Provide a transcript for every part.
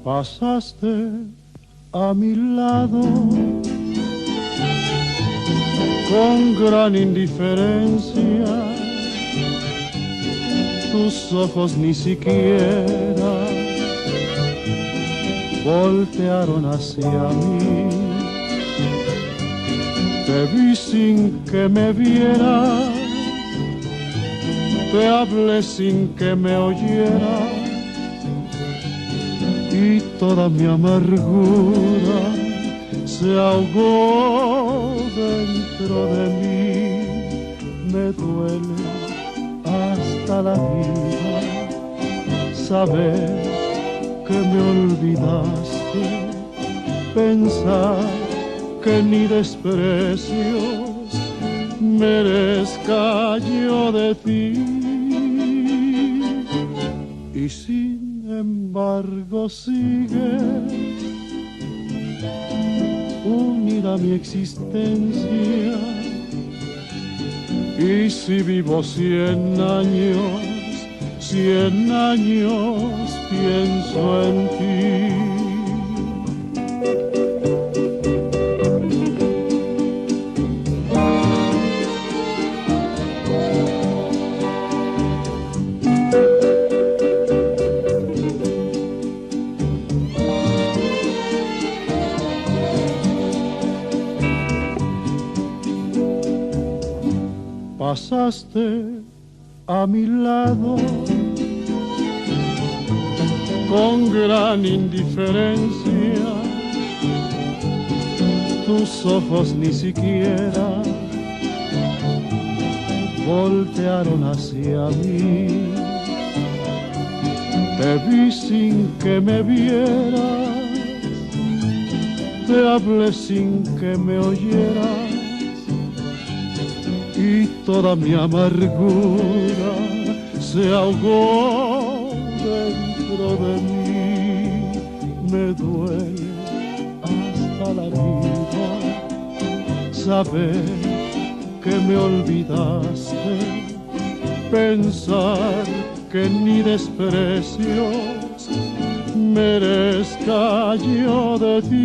Pasaste a mi lado con gran indiferencia, tus ojos ni siquiera voltearon hacia mí. Te vi sin que me vieras, te hablé sin que me oyeras, y toda mi amargura se ahogó dentro de mí. Me duele hasta la vida saber que me olvidaste, pensar que ni desprecios merezca yo de ti. Y sin embargo sigue unida mi existencia, y si vivo 100 años pienso en ti. Pasaste a mi lado con gran indiferencia, tus ojos ni siquiera voltearon hacia mí. Te vi sin que me vieras, te hablé sin que me oyeras, y toda mi amargura se ahogó dentro de mí. Me duele hasta la vida saber que me olvidaste, pensar que ni desprecios merezca yo de ti.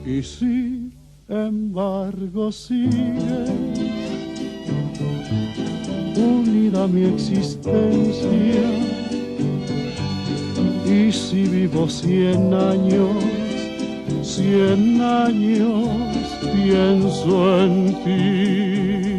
Y sin embargo sigue unida mi existencia, y si vivo 100 años pienso en ti.